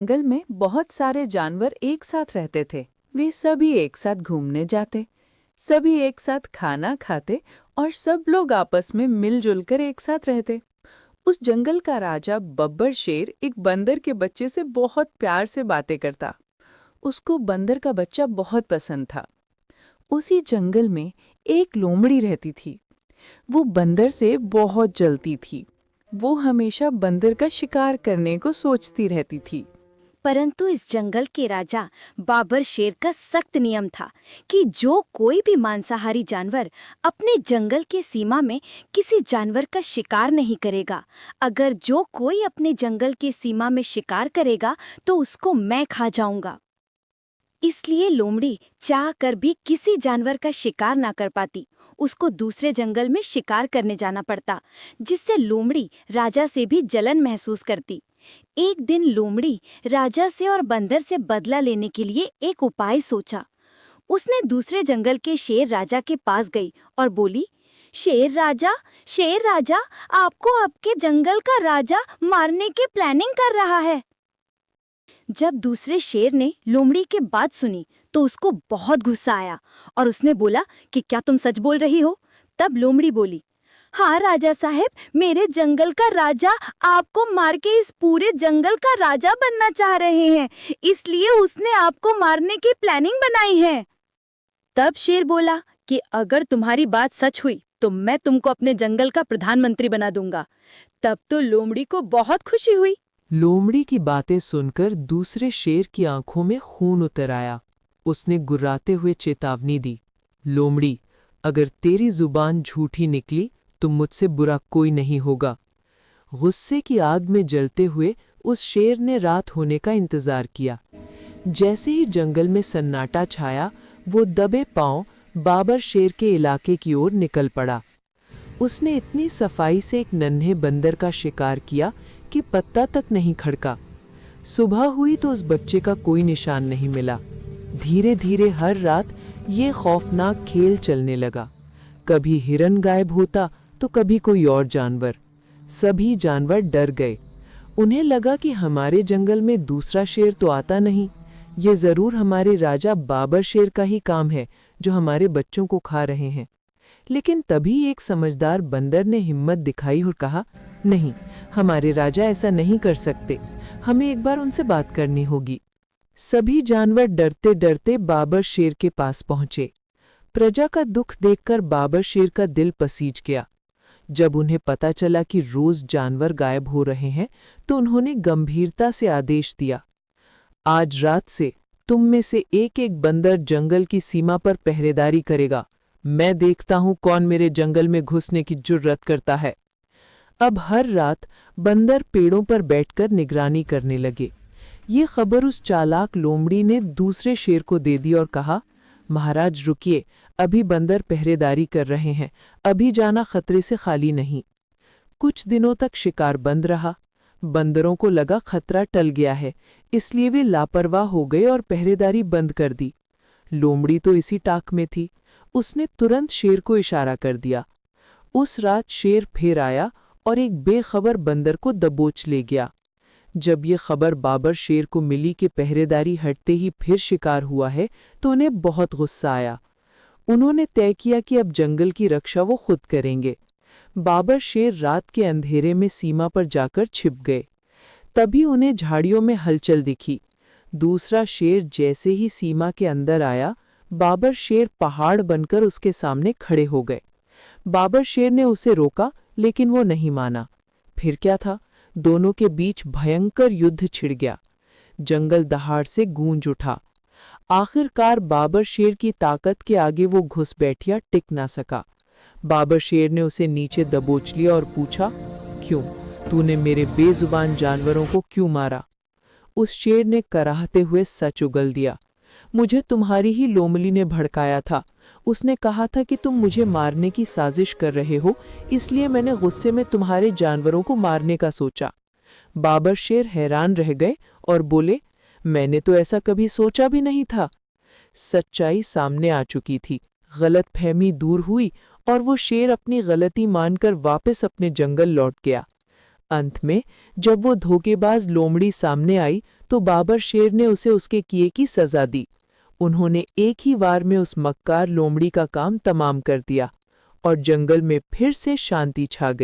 जंगल में बहुत सारे जानवर एक साथ रहते थे। वे सभी एक साथ घूमने जाते, सभी एक साथ खाना खाते और सब लोग आपस में मिलजुल कर एक साथ रहते। उस जंगल का राजा बब्बर शेर एक बंदर के बच्चे से बहुत प्यार से बातें करता। उसको बंदर का बच्चा बहुत पसंद था। उसी जंगल में एक लोमड़ी रहती थी। वो बंदर से बहुत जलती थी। वो हमेशा बंदर का शिकार करने को सोचती रहती थी। परंतु इस जंगल के राजा बाबर शेर का सख्त नियम था कि जो कोई भी मांसाहारी जानवर अपने जंगल के सीमा में किसी जानवर का शिकार नहीं करेगा। अगर जो कोई अपने जंगल के सीमा में शिकार करेगा तो उसको मैं खा जाऊंगा। इसलिए लोमड़ी चाह कर भी किसी जानवर का शिकार ना कर पाती। उसको दूसरे जंगल में शिकार करने जाना पड़ता, जिससे लोमड़ी राजा से भी जलन महसूस करती। एक दिन लोमड़ी राजा से और बंदर से बदला लेने के लिए एक उपाय सोचा। उसने दूसरे जंगल के शेर राजा के पास गई और बोली, शेर राजा, आपको आपके जंगल का राजा मारने की प्लानिंग कर रहा है। जब दूसरे शेर ने लोमड़ी की बात सुनी तो उसको बहुत गुस्सा आया और उसने बोला कि क्या तुम सच बोल रही हो? तब लोमड़ी बोली, हाँ राजा साहब, मेरे जंगल का राजा आपको मार के इस पूरे जंगल का राजा बनना चाह रहे हैं, इसलिए उसने आपको मारने की प्लानिंग बनाई है। तब शेर बोला कि अगर तुम्हारी बात सच हुई तो मैं तुमको अपने जंगल का प्रधानमंत्री बना दूंगा। तब तो लोमड़ी को बहुत खुशी हुई। लोमड़ी की बातें सुनकर दूसरे शेर की आंखों में खून उतर आया। उसने गुर्राते हुए चेतावनी दी, लोमड़ी, अगर तेरी जुबान झूठी निकली तो मुझसे बुरा कोई नहीं होगा। गुस्से की आग में जलते हुए उस शेर ने रात होने का इंतजार किया। जैसे ही जंगल में सन्नाटा छाया, वो दबे पांव बाबर शेर के इलाके की ओर निकल पड़ा। उसने इतनी सफाई से एक नन्हे बंदर का शिकार किया कि पत्ता तक नहीं खड़का। सुबह हुई तो उस बच्चे का कोई निशान नहीं मिला। धीरे धीरे हर रात ये खौफनाक खेल चलने लगा। कभी हिरन गायब होता तो कभी कोई और जानवर। सभी जानवर डर गए। उन्हें लगा कि हमारे जंगल में दूसरा शेर तो आता नहीं। ये जरूर हमारे राजा बाबर शेर का ही काम है जो हमारे बच्चों को खा रहे हैं। लेकिन तभी एक समझदार बंदर ने हिम्मत दिखाई और कहा, नहीं, हमारे राजा ऐसा नहीं कर सकते। हमें एक बार उनसे बात करनी होगी। सभी जानवर डरते डरते बाबर शेर के पास पहुंचे। प्रजा का दुख देखकर बाबर शेर का दिल पसीज गया। जब उन्हें पता चला कि रोज जानवर गायब हो रहे हैं तो उन्होंने गंभीरता से आदेश दिया, आज रात से तुम में से एक एक बंदर जंगल की सीमा पर पहरेदारी करेगा। मैं देखता हूं कौन मेरे जंगल में घुसने की जुर्रत करता है। अब हर रात बंदर पेड़ों पर बैठकर निगरानी करने लगे। ये खबर उस चालाक लोमड़ी ने दूसरे शेर को दे दी और कहा, महाराज रुकिए, अभी बंदर पहरेदारी कर रहे हैं, अभी जाना खतरे से खाली नहीं। कुछ दिनों तक शिकार बंद रहा। बंदरों को लगा खतरा टल गया है, इसलिए वे लापरवाह हो गए और पहरेदारी बंद कर दी। लोमड़ी तो इसी टाक में थी। उसने तुरंत शेर को इशारा कर दिया। उस रात शेर फिर आया और एक बेखबर बंदर को दबोच ले गया। जब ये खबर बाबर शेर को मिली कि पहरेदारी हटते ही फिर शिकार हुआ है तो उन्हें बहुत गुस्सा आया। उन्होंने तय किया कि अब जंगल की रक्षा वो खुद करेंगे। बाबर शेर रात के अंधेरे में सीमा पर जाकर छिप गए। तभी उन्हें झाड़ियों में हलचल दिखी। दूसरा शेर जैसे ही सीमा के अंदर आया, बाबर शेर पहाड़ बनकर उसके सामने खड़े हो गए। बाबर शेर ने उसे रोका, लेकिन वो नहीं माना। फिर क्या था, दोनों के बीच भयंकर युद्ध छिड़ गया। जंगल दहाड़ से गूंज उठा। आखिरकार बाबर शेर की ताकत के आगे वो घुस बैठिया टिक ना सका। बाबर शेर ने उसे नीचे दबोच लिया और पूछा, क्यों, तूने मेरे बेजुबान जानवरों को क्यों मारा? उस शेर ने कराहते हुए सच उगल दिया, मुझे तुम्हारी ही लोमड़ी ने भड़काया था। उसने कहा था कि तुम मुझे मारने की साजिश कर रहे हो, इसलिए मैंने गुस्से में तुम्हारे जानवरों को मारने का सोचा। बाबर शेर हैरान रह गए और बोले, मैंने तो ऐसा कभी सोचा भी नहीं था। सच्चाई सामने आ चुकी थी। गलतफहमी दूर हुई और वो शेर अपनी गलती मानकर वापस अपने जंगल लौट गया। अंत में जब वो धोखेबाज लोमड़ी सामने आई तो बाबर शेर ने उसे उसके किए की सजा दी। उन्होंने एक ही वार में उस मक्कार लोमड़ी का काम तमाम कर दिया और जंगल में फिर से शांति छा गई।